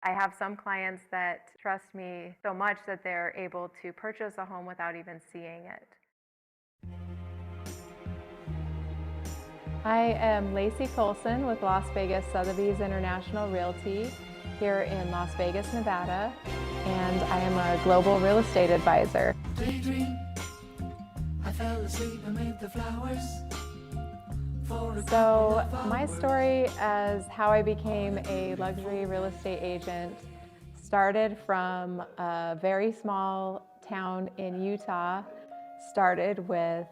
I have some clients that trust me so much that they're able to purchase a home without even seeing it. I am Lacey Colson with Las Vegas Sothebys International Realty here in Las Vegas, Nevada, and I am a global real estate advisor. Daydream, I fell asleep amid the flowers. So my story as how I became a luxury real estate agent started from a very small town in Utah. Started with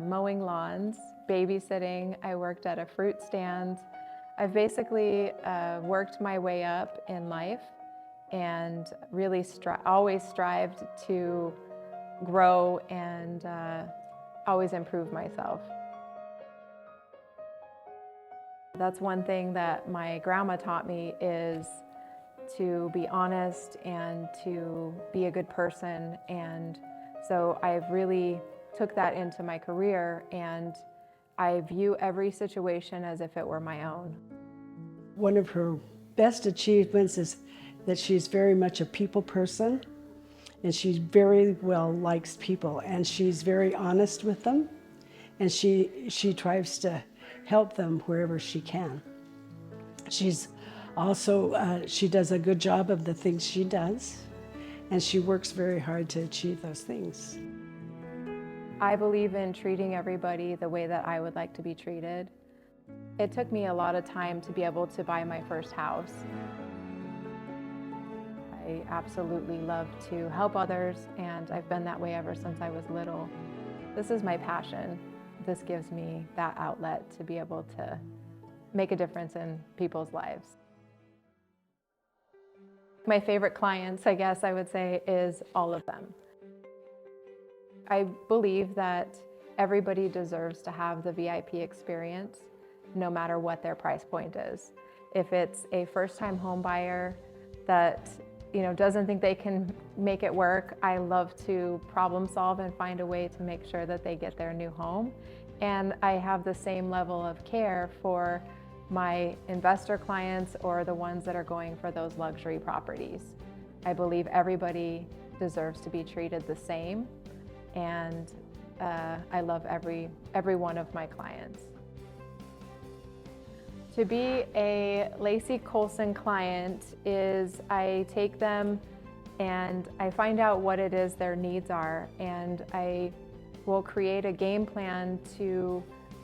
mowing lawns, babysitting. I worked at a fruit stand. I've basically worked my way up in life and really always strived to grow and always improve myself. That's one thing that my grandma taught me, is to be honest and to be a good person. And so I've really took that into my career, and I view every situation as if it were my own. One of her best achievements is that she's very much a people person, and she very well likes people, and she's very honest with them, and she tries to help them wherever she can. She's also, she does a good job of the things she does, and she works very hard to achieve those things. I believe in treating everybody the way that I would like to be treated. It took me a lot of time to be able to buy my first house. I absolutely love to help others, and I've been that way ever since I was little. This is my passion. This gives me that outlet to be able to make a difference in people's lives. My favorite clients, I guess I would say, is all of them. I believe that everybody deserves to have the VIP experience, no matter what their price point is. If it's a first-time home buyer that doesn't think they can make it work, I love to problem solve and find a way to make sure that they get their new home. And I have the same level of care for my investor clients or the ones that are going for those luxury properties. I believe everybody deserves to be treated the same, and I love every one of my clients. To be a Lacey Colson client is I take them and I find out what it is their needs are, and I will create a game plan to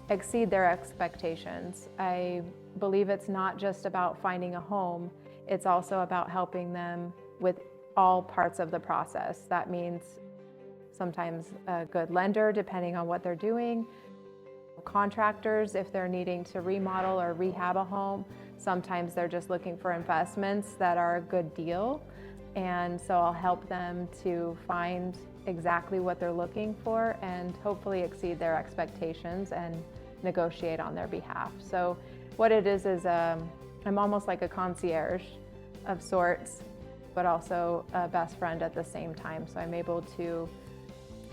exceed their expectations. I believe it's not just about finding a home, it's also about helping them with all parts of the process. That means sometimes a good lender, depending on what they're doing, contractors if they're needing to remodel or rehab a home. Sometimes they're just looking for investments that are a good deal, and so I'll help them to find exactly what they're looking for and hopefully exceed their expectations and negotiate on their behalf. So what it is I'm almost like a concierge of sorts, but also a best friend at the same time. So I'm able to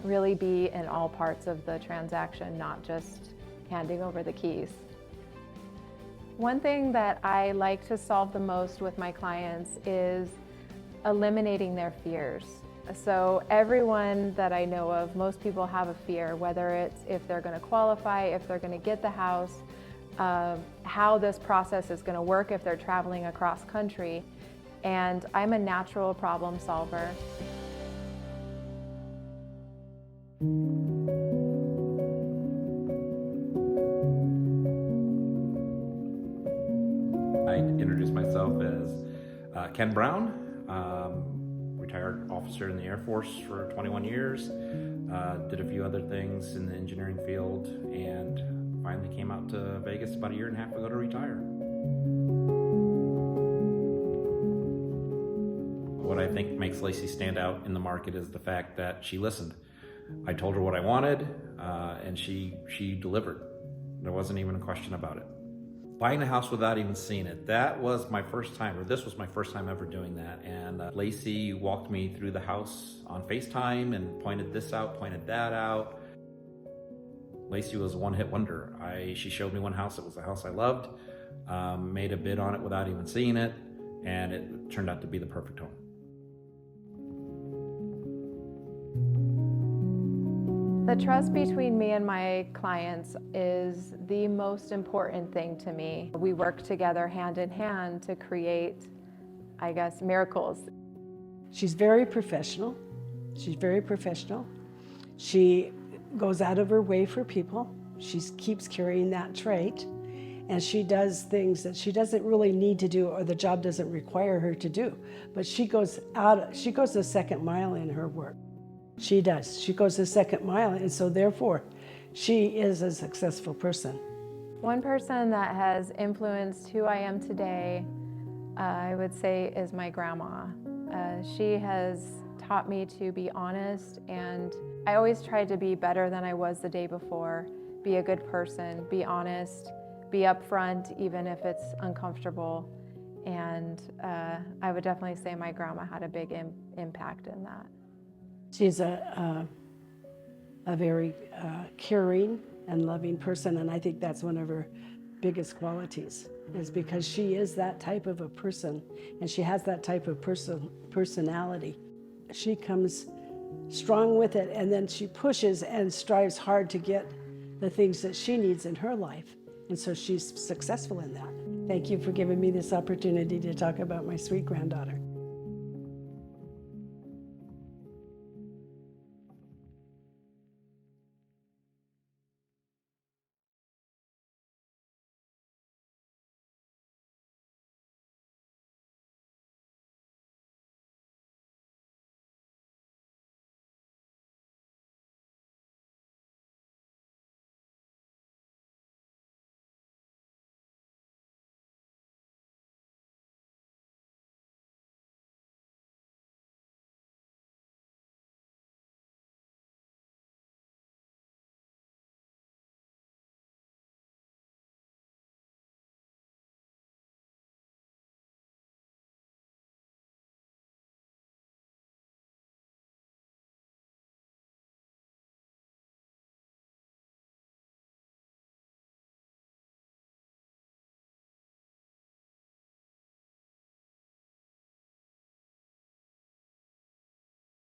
really be in all parts of the transaction, not just handing over the keys. One thing that I like to solve the most with my clients is eliminating their fears. So everyone that I know of, most people have a fear, whether it's if they're going to qualify, if they're going to get the house, how this process is going to work if they're traveling across country. And I'm a natural problem solver. I introduced myself as Ken Brown, retired officer in the Air Force for 21 years, did a few other things in the engineering field, and finally came out to Vegas about a year and a half ago to retire. What I think makes Lacey stand out in the market is the fact that she listened. I told her what I wanted, and she delivered. There wasn't even a question about it. Buying a house without even seeing it, that was my first time, or this was my first time ever doing that. And Lacey walked me through the house on FaceTime and pointed this out, pointed that out. Lacey was a one-hit wonder. She showed me one house, it was a house I loved, made a bid on it without even seeing it, and it turned out to be the perfect home. The trust between me and my clients is the most important thing to me. We work together hand in hand to create, I guess, miracles. She's very professional. She's very professional. She goes out of her way for people. She keeps carrying that trait. And she does things that she doesn't really need to do or the job doesn't require her to do. But she goes the second mile in her work. She does. She goes the second mile, and so therefore, she is a successful person. One person that has influenced who I am today, I would say, is my grandma. She has taught me to be honest, and I always tried to be better than I was the day before. Be a good person, be honest, be upfront, even if it's uncomfortable. And I would definitely say my grandma had a big impact in that. She's a very caring and loving person, and I think that's one of her biggest qualities, is because she is that type of a person, and she has that type of personality. She comes strong with it, and then she pushes and strives hard to get the things that she needs in her life, and so she's successful in that. Thank you for giving me this opportunity to talk about my sweet granddaughter.